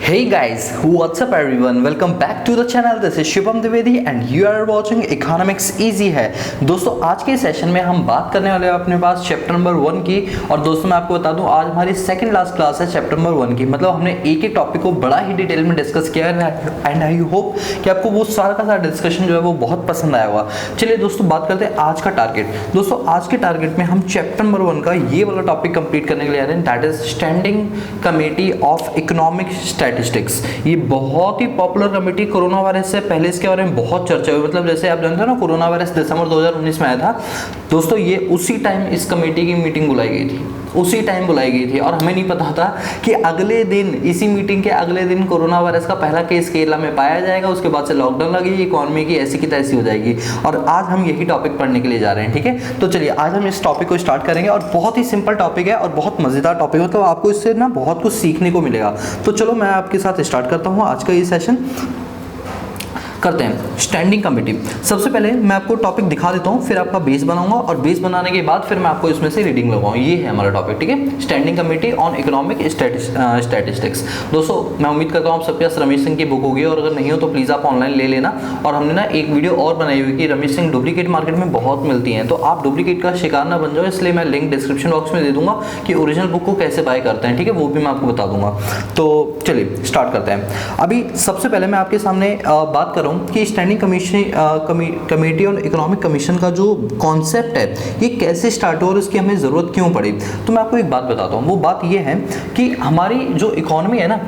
Hey guys, what's up everyone? Welcome back to the channel. This is Shubham Dwivedi and you are watching Economics Easy है। दोस्तों आज के session में हम बात करने वाले हैं अपने पास चैप्टर नंबर 1 की। और दोस्तों मैं आपको बता दूं आज हमारी सेकंड लास्ट क्लास है चैप्टर नंबर 1 की। मतलब हमने एक एक टॉपिक को बड़ा ही डिटेल में डिस्कस किया है एंड आई होप कि आपको वो सारा का सारा डिस्कशन जो है वो बहुत पसंद आया होगा। चलिए दोस्तों बात करते हैं आज का टारगेट। दोस्तों आज के टारगेट में हम चैप्टर नंबर 1 का ये वाला टॉपिक कंप्लीट करने के लिए आ रहे हैं, that is standing committee of economic statistics. ये बहुत ही पॉपुलर कमेटी, कोरोना वायरस से पहले इसके बारे में बहुत चर्चा हुई। मतलब जैसे आप जानते हो ना, कोरोना वायरस दिसंबर 2019 में आया था दोस्तों, ये उसी टाइम इस कमेटी की मीटिंग बुलाई गई थी, उसी टाइम बुलाई गई थी। और हमें नहीं पता था कि अगले दिन, इसी मीटिंग के अगले दिन कोरोना वायरस का पहला केस केरला में पाया जाएगा। उसके बाद से लॉकडाउन लगेगी, इकोनॉमी की ऐसी की तैसी हो जाएगी। और आज हम यही टॉपिक पढ़ने के लिए जा रहे हैं, ठीक है। तो चलिए आज हम इस टॉपिक को स्टार्ट करेंगे और बहुत ही सिंपल टॉपिक है और बहुत मजेदार टॉपिक है। मतलब आपको इससे ना बहुत कुछ सीखने को मिलेगा। तो चलो मैं आपके साथ स्टार्ट करता हूँ आज का ये सेशन। करते हैं स्टैंडिंग कमेटी। सबसे पहले मैं आपको टॉपिक दिखा देता हूँ, फिर आपका बेस बनाऊंगा और बेस बनाने के बाद फिर मैं आपको इसमें से रीडिंग लगाऊंगा। ये है हमारा टॉपिक, ठीक है, standing committee on economic statistics. दोस्तों मैं उम्मीद करता हूँ आप सबके पास रमेश सिंह की बुक होगी और अगर नहीं हो तो प्लीज़ आप ऑनलाइन ले लेना। और हमने ना एक वीडियो और बनाई हुई कि रमेश सिंह डुप्लीकेट मार्केट में बहुत मिलती हैं, तो आप डुप्लीकेट का शिकार ना बन जाओ, इसलिए मैं लिंक डिस्क्रिप्शन बॉक्स में दे दूंगा कि ओरिजिनल बुक को कैसे बाय करते हैं, ठीक है, वो भी मैं आपको बता दूंगा। तो चलिए स्टार्ट करते हैं। अभी सबसे पहले मैं आपके सामने बात कर रहा हूँ कि standing committee on economic commission का जो कॉन्सेप्ट है ये कैसे स्टार्ट हुआ और इसकी हमें ज़रूरत क्यों पड़ी। तो मैं आपको एक बात बताता हूँ। वो बात ये है कि हमारी जो इकोनॉमी है ना,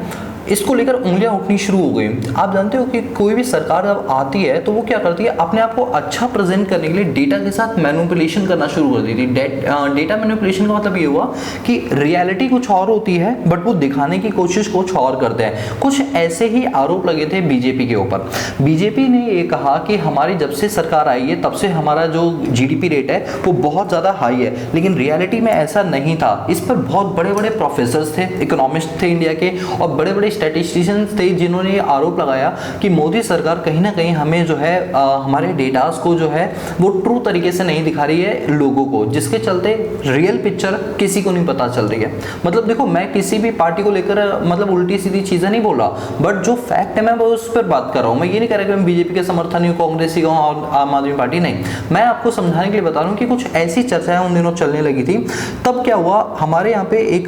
इसको लेकर उंगलियां उठनी शुरू हो गई। आप जानते हो कि कोई भी सरकार जब आती है तो वो क्या करती है, अपने आप को अच्छा प्रेजेंट करने के लिए डेटा के साथ मैनिपुलेशन करना शुरू कर देती है। डेटा मैनिपुलेशन का मतलब ये हुआ कि रियलिटी कुछ और होती है बट वो दिखाने की कोशिश कुछ और करते हैं। कुछ ऐसे ही आरोप लगे थे बीजेपी के ऊपर। बीजेपी ने ये कहा कि हमारी जब से सरकार आई है तब से हमारा जो जीडीपी रेट है वो बहुत ज़्यादा हाई है, लेकिन रियलिटी में ऐसा नहीं था। इस पर बहुत बड़े बड़े प्रोफेसर्स थे, इकोनॉमिस्ट थे इंडिया के, और बड़े बड़े स्टैटिस्टिशियंस थे जिन्होंने ये आरोप लगाया कि मोदी सरकार कहीं ना कहीं हमें जो है हमारे डेटास को जो है वो ट्रू तरीके से नहीं दिखा रही है लोगों को, जिसके चलते रियल पिक्चर किसी को नहीं पता चल रही है। मतलब देखो, मैं किसी भी पार्टी को लेकर मतलब उल्टी सीधी चीज़ें नहीं बोल रहा, बट जो फैक्ट है मैं वो उस पर बात कर रहा हूँ। मैं ये नहीं कह रहा कि मैं बीजेपी के समर्थन हूँ, कांग्रेस ही और आम आदमी पार्टी, नहीं। मैं आपको समझाने के लिए बता रहा हूँ कि कुछ ऐसी चर्चाएं उन दिनों चलने लगी थी। तब क्या हुआ, हमारे यहाँ पे एक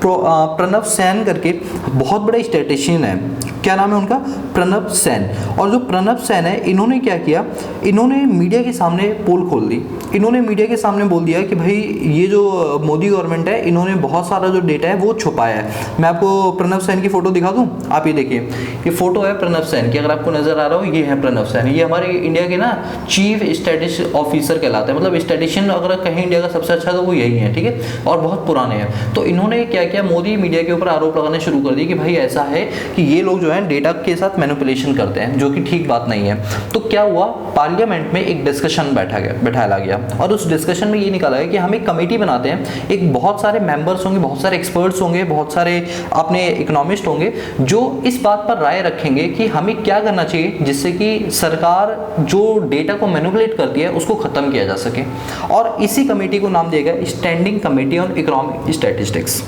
प्रणव सेन करके बहुत बड़े स्टैटिस्टिशियन है, क्या नाम है उनका, प्रणव सेन। और जो प्रणव सेन है, इन्होंने क्या किया, इन्होंने मीडिया के सामने पोल खोल दी। इन्होंने मीडिया के सामने बोल दिया कि भाई ये जो मोदी गवर्नमेंट है इन्होंने बहुत सारा जो डेटा है वो छुपाया है। मैं आपको प्रणव सेन की फोटो दिखा दूं, आप ये देखिए, ये फोटो है प्रणव सेन की, अगर आपको नजर आ रहा हो ये है प्रणव सेन। ये हमारे इंडिया के ना चीफ स्टैटिस्टिक्स ऑफिसर कहलाते हैं। मतलब स्टैटिस्टिशियन अगर कहीं इंडिया का सबसे अच्छा तो वो यही है, ठीक है, और बहुत पुराने हैं। तो इन्होंने क्या किया, मोदी मीडिया के ऊपर आरोप लगाने शुरू कर दिए कि भाई ऐसा है कि ये लोग जो है डेटा के साथ मैनिपुलेशन करते हैं, जो कि ठीक बात नहीं है। तो क्या हुआ, पार्लियामेंट में एक डिस्कशन बैठाया गया और उस डिस्कशन में ये निकाला गया कि हम एक कमेटी बनाते हैं, एक बहुत सारे मेंबर्स होंगे, बहुत सारे एक्सपर्ट्स होंगे, बहुत सारे अपने इकोनॉमिस्ट होंगे जो इस बात पर राय रखेंगे कि हमें क्या करना चाहिए जिससे कि सरकार जो डेटा को मैनिपुलेट करती है उसको खत्म किया जा सके। और इसी कमेटी को नाम दिया गया standing committee on economic statistics.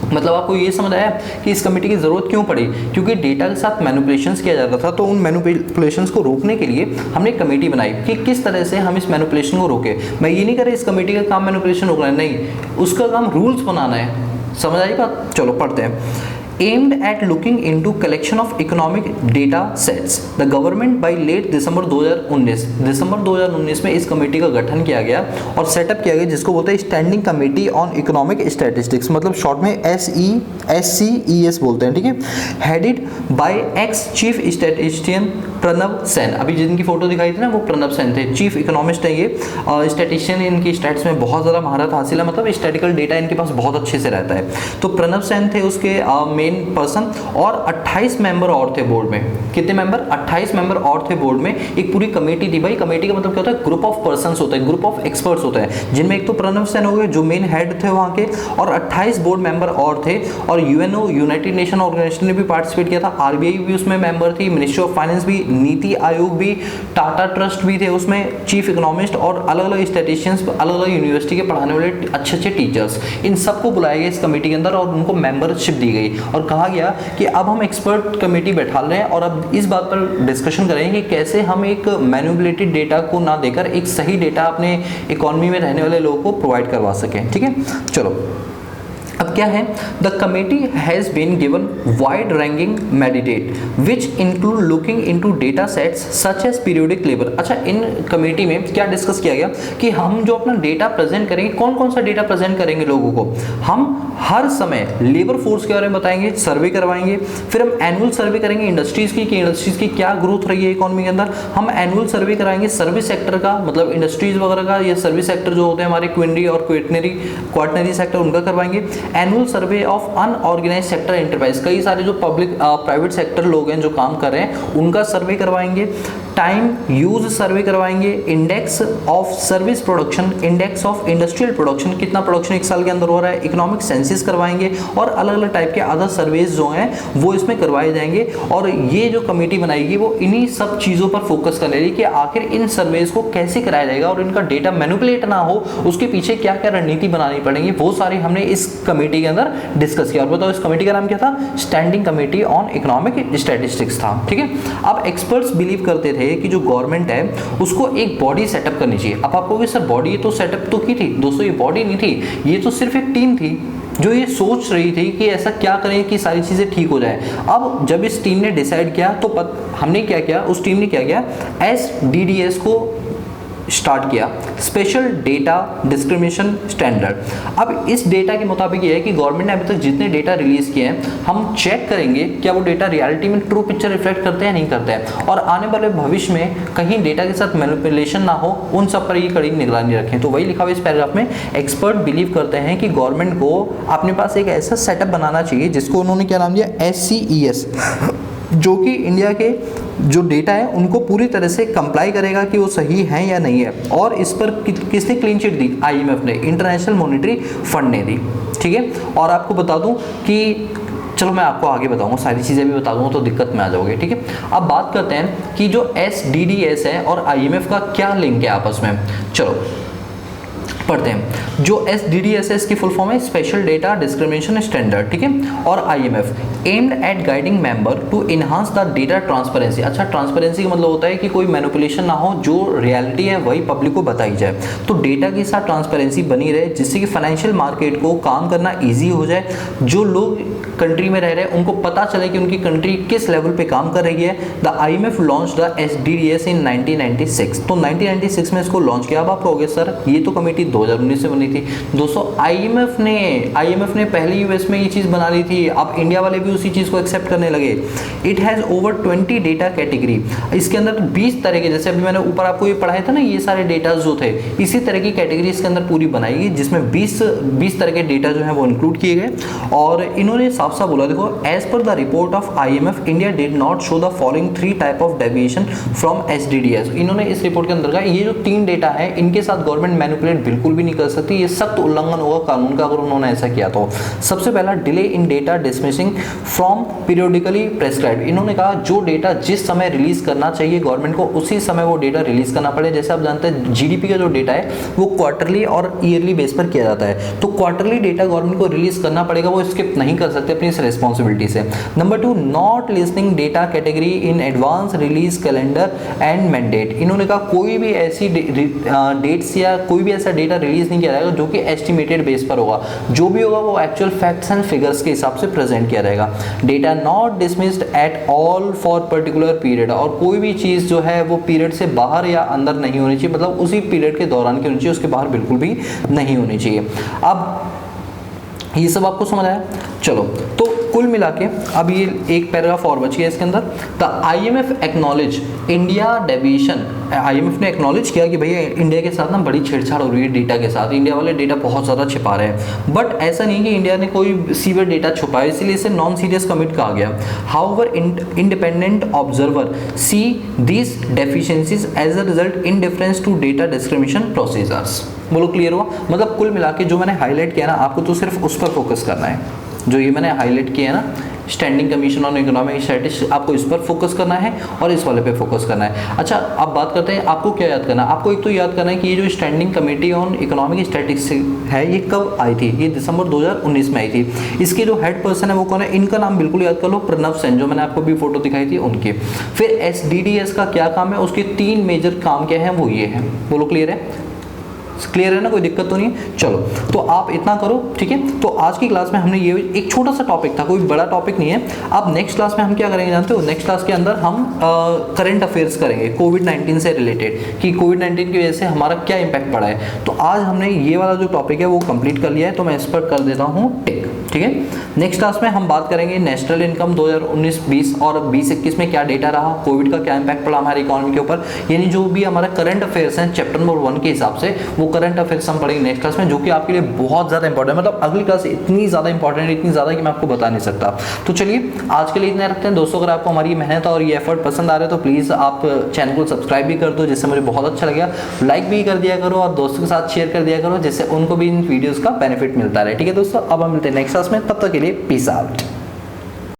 मतलब आपको ये समझ आया कि इस कमेटी की ज़रूरत क्यों पड़ी, क्योंकि डेटा के साथ मैनिपुलेशंस किया जाता था। तो उन मैनिपुलेशंस को रोकने के लिए हमने एक कमेटी बनाई कि किस तरह से हम इस मैनिपुलेशन को रोके। मैं ये नहीं कर रहा इस कमेटी का काम मैनिपुलेशन रोकना है, नहीं, उसका काम रूल्स बनाना है। समझ आई बात? चलो पढ़ते हैं। Aimed at looking into collection of economic data sets, the government by late दिसंबर 2019 में इस कमेटी का गठन किया गया और सेटअप किया गया, जिसको बोलते हैं standing committee on economic statistics. मतलब शॉर्ट में SECES बोलते हैं, ठीक है। Headed by ex chief statistician Pranab Sen. अभी जिनकी फोटो दिखाई थी ना वो प्रणव सेन थे, चीफ इकोनॉमिस्ट है ये, स्टैटिस्टिशियन, इनकी स्टैट्स में बहुत ज़्यादा महारत हासिल है, मतलब स्टैटिकल डेटा इनके पास बहुत अच्छे से रहता है। तो प्रणव सेन थे उसके मेन पर्सन और 28 मेंबर और थे बोर्ड में। कितने मेंबर? 28 मेंबर और थे बोर्ड में। एक पूरी कमेटी थी। भाई कमेटी का मतलब क्या होता है, ग्रुप ऑफ पर्संस होता है, ग्रुप ऑफ एक्सपर्ट्स होता है, जिनमें एक तो प्रणव सेन हो गए जो मेन हेड थे वहाँ के, और 28 बोर्ड मेंबर और थे। और यूएनओ, यूनाइटेड नेशन ऑर्गेनाइजेशन ने भी पार्टिसिपेट किया था, आरबीआई भी उसमें मेंबर थी, मिनिस्ट्री ऑफ फाइनेंस भी नीति आयोग भी, टाटा ट्रस्ट भी थे उसमें, चीफ इकोनॉमिस्ट और अलग अलग स्टैटिस्टिशियंस, अलग अलग यूनिवर्सिटी के पढ़ाने वाले अच्छे अच्छे टीचर्स, इन सबको बुलाया गया इस कमेटी के अंदर और उनको मेंबरशिप दी गई और कहा गया कि अब हम एक्सपर्ट कमेटी बैठा रहे हैं और अब इस बात पर डिस्कशन करेंगे कि कैसे हम एक मैनिपुलेटेड डेटा को ना देकर एक सही डेटा अपने इकोनॉमी में रहने वाले लोगों को प्रोवाइड करवा सकें। ठीक है, चलो अब क्या है, the committee has been given wide ranking mandate which include looking into data sets such as periodic labour. अच्छा, इन कमेटी में क्या डिस्कस किया गया कि हम जो अपना डेटा प्रेजेंट करेंगे, कौन कौन सा डेटा प्रेजेंट करेंगे लोगों को, हम हर समय लेबर फोर्स के बारे में बताएंगे, सर्वे करवाएंगे, फिर हम एनुअल सर्वे करेंगे इंडस्ट्रीज की कि इंडस्ट्रीज की क्या ग्रोथ रही है इकोनॉमी के अंदर, हम एनुअल सर्वे कराएंगे सर्विस सेक्टर का, मतलब इंडस्ट्रीज वगैरह का, या सर्विस सेक्टर जो होते हैं हमारे क्विनरी और क्वार्टनरी सेक्टर उनका करवाएंगे, annual survey of unorganised sector enterprise, कई सारे जो पब्लिक प्राइवेट सेक्टर लोग हैं जो काम कर रहे हैं उनका सर्वे करवाएंगे, टाइम यूज सर्वे करवाएंगे, index of service production, index of industrial production, कितना प्रोडक्शन एक साल के अंदर हो रहा है, इकोनॉमिक सेंसिस करवाएंगे और अलग अलग टाइप के अदर सर्वेज जो हैं वो इसमें करवाए जाएंगे। और ये जो कमेटी बनाएगी वो इन्हीं सब चीज़ों पर फोकस कर लेगी कि आखिर इन सर्वेज को कैसे कराया जाएगा और इनका डेटा मैनिपुलेट ना हो, उसके पीछे क्या क्या रणनीति बनानी पड़ेगी, वो सारी हमने इस कमेटी के अंदर डिस्कस किया। और बताओ इस कमेटी का नाम क्या था, standing committee on economic statistics था। ठीक है, अब एक्सपर्ट्स बिलीव करते थे कि जो गवर्नमेंट है उसको एक बॉडी सेटअप करनी चाहिए। अब आपको सर बॉडी तो सेटअप तो की थी, दोस्तों ये बॉडी नहीं थी, ये तो सिर्फ एक टीम थी जो ये सोच रही थी कि ऐसा क्या करें कि सारी चीज़ें ठीक हो जाए। अब जब इस टीम ने डिसाइड किया तो हमने क्या किया, उस टीम ने क्या किया, SDDS को स्टार्ट किया, स्पेशल डेटा डिस्क्रिमिनेशन स्टैंडर्ड। अब इस डेटा के मुताबिक ये है कि गवर्नमेंट ने अभी तक जितने डेटा रिलीज किए हैं हम चेक करेंगे क्या वो डेटा रियलिटी में ट्रू पिक्चर रिफ्लेक्ट करते हैं नहीं करते हैं, और आने वाले भविष्य में कहीं डेटा के साथ मैनिपुलेशन ना हो उन सब पर ये कड़ी निगरानी रखें। तो वही लिखा हुआ इस पैराग्राफ में, एक्सपर्ट बिलीव करते हैं कि गवर्नमेंट को अपने पास एक ऐसा सेटअप बनाना चाहिए जिसको उन्होंने क्या नाम दिया, SCES, जो कि इंडिया के जो डेटा है उनको पूरी तरह से कंप्लाई करेगा कि वो सही है या नहीं है। और इस पर किसने क्लीन चिट दी, IMF ने, इंटरनेशनल मॉनेटरी फंड ने दी। ठीक है, और आपको बता दूं कि चलो मैं आपको आगे बताऊंगा, सारी चीज़ें भी बता दूंगा तो दिक्कत में आ जाओगे। ठीक है, अब बात करते हैं कि जो SDDS है और IMF का क्या लिंक है आपस में। चलो पढ़ते हैं। जो SDDS है इसकी फुल फॉर्म है स्पेशल डेटा डिस्क्रिमिनेशन स्टैंडर्ड। ठीक है, और IMF aimed at guiding member to enhance the data transparency. अच्छा, ट्रांसपेरेंसी का मतलब होता है कि कोई मैनिपुलेशन ना हो, जो रियलिटी है वही पब्लिक को बताई जाए। तो डेटा के साथ ट्रांसपेरेंसी बनी रहे जिससे कि फाइनेंशियल मार्केट को काम करना ईजी हो जाए, जो लोग कंट्री में रह रहे हैं उनको पता चले कि उनकी कंट्री किस लेवल पे काम कर रही है। The IMF launch the SDDS इन 1996। तो 1996 में इसको लॉन्च किया। अब आप कहोगे सर ये तो कमेटी 2019 से बनी थी। दोस्तों IMF ने पहले US में ये चीज़ बना ली थी, अब इंडिया वाले भी उसी चीज़ को एक्सेप्ट करने लगे। It has over 20 data category. इसके अंदर 20 तरह के, जैसे अभी मैंने ऊपर आपको ये पढ़ाया था ना, ये सारे डेटा जो थे इसी तरह की कैटेगरी इसके अंदर पूरी बनाएगी, जिसमें 20 तरह के डेटा जो है वो इंक्लूड किए गए। और इन्होंने साफ साफ बोला, देखो as per the report of IMF India did not show the following 3 type of deviation from SDDS। इन्होंने इस रिपोर्ट के अंदर कहा ये जो 3 डेटा है इनके साथ गवर्नमेंट मैनिपुलेट बिल्कुल भी नहीं कर सकती, ये सख्त उल्लंघन होगा कानून का अगर उन्होंने ऐसा किया तो। सबसे पहला, delay in data dismissing from periodically prescribed. इन्होंने कहा जो डेटा जिस समय रिलीज करना चाहिए गवर्नमेंट को उसी समय वो डेटा रिलीज करना पड़े। जैसे आप जानते हैं GDP का जो डेटा है वो क्वार्टरली और ईयरली बेस पर किया जाता है, तो क्वार्टरली डेटा गवर्नमेंट को रिलीज करना पड़ेगा, वो स्किप नहीं कर सकते अपनी इस रिस्पॉन्सिबिलिटी से। Number 2, not listing data category in advance release calendar and mandate. इन्होंने कहा कोई भी ऐसी डेट्स या कोई भी ऐसा डेटा रिलीज नहीं किया जाएगा जो कि एस्टिमेटेड बेस पर होगा, जो भी होगा वो एक्चुअल फैक्ट्स एंड फिगर्स के हिसाब से प्रेजेंट किया जाएगा। Data not dismissed at all for particular period, और कोई भी चीज़ जो है वो पीरियड से बाहर या अंदर नहीं होनी चाहिए, मतलब उसी पीरियड के दौरान की होनी चाहिए, उसके बाहर बिल्कुल भी नहीं होनी चाहिए। अब ये सब आपको समझ आया। चलो तो कुल मिला के अब ये एक पैराग्राफ और बच गया इसके अंदर। The IMF acknowledge India deviation. IMF ने एक्नॉलेज किया कि भैया इंडिया के साथ ना बड़ी छेड़छाड़ हो रही है डेटा के साथ, इंडिया वाले डेटा बहुत ज़्यादा छिपा रहे हैं। बट ऐसा नहीं कि इंडिया ने कोई सीवियर डेटा छुपाया, इसलिए इसे नॉन सीरियस कमिट कहा गया। However independent observer see this deficiencies as a result in difference to data discrimination procedures. बोलो क्लियर हुआ? मतलब कुल मिला के जो मैंने हाईलाइट किया ना, आपको तो सिर्फ उस पर फोकस करना है। जो ये मैंने हाईलाइट किया है ना, standing commission on economic statistics, आपको इस पर फोकस करना है और इस वाले पे फोकस करना है। अच्छा, अब बात करते हैं आपको क्या याद करना है। आपको एक तो याद करना है कि ये जो standing committee on economic statistics है ये कब आई थी, ये दिसंबर 2019 में आई थी। इसके जो हेड पर्सन है वो कौन है, इनका नाम बिल्कुल याद कर लो, प्रणव सेन, जो मैंने आपको भी फोटो दिखाई थी उनकी। फिर SDDS का क्या काम है, उसके 3 मेजर काम क्या है, वो ये है। बोलो क्लियर है, क्लियर है ना, कोई दिक्कत तो नहीं है। चलो तो आप इतना करो, ठीक है। तो आज की क्लास में हमने ये एक छोटा सा टॉपिक था, कोई बड़ा टॉपिक नहीं है। अब नेक्स्ट क्लास में हम क्या करेंगे जानते हो, नेक्स्ट क्लास के अंदर हम करंट अफेयर्स करेंगे कोविड-19 से रिलेटेड, कि कोविड-19 की वजह से हमारा क्या इम्पैक्ट पड़ा है। तो आज हमने ये वाला जो टॉपिक है वो कंप्लीट कर लिया है, तो मैं इस पर कर देता हूँ टिक, ठीक है। नेक्स्ट क्लास में हम बात करेंगे नेशनल इनकम 2019-20 और 20-21 में क्या डेटा रहा, कोविड का क्या इम्पैक्ट पड़ा हमारी इकोनॉमी के ऊपर, यानी जो भी हमारा करंट अफेयर्स हैं चैप्टर नंबर 1 के हिसाब से, वो करंट अफेयर्स हम पढ़ेंगे नेक्स्ट क्लास में, जो कि आपके लिए बहुत ज़्यादा इंपॉर्टेंट है। मतलब अगली क्लास इतनी ज़्यादा इंपॉर्टेंट है, इतनी ज़्यादा कि मैं आपको बता नहीं सकता। तो चलिए आज के लिए इतना रखते हैं दोस्तों। अगर आपको हमारी मेहनत और ये एफर्ट पसंद आ रहे हैं तो प्लीज़ आप चैनल को सब्सक्राइब भी कर दो, जिससे मुझे बहुत अच्छा लगेगा। लाइक भी कर दिया करो और दोस्तों के साथ शेयर कर दिया करो, जिससे उनको भी इन वीडियोज़ का बेनिफिट मिलता रहे, ठीक है दोस्तों। अब हम मिलते हैं नेक्स्ट क्लास में, तब तक के लिए पीस आउट।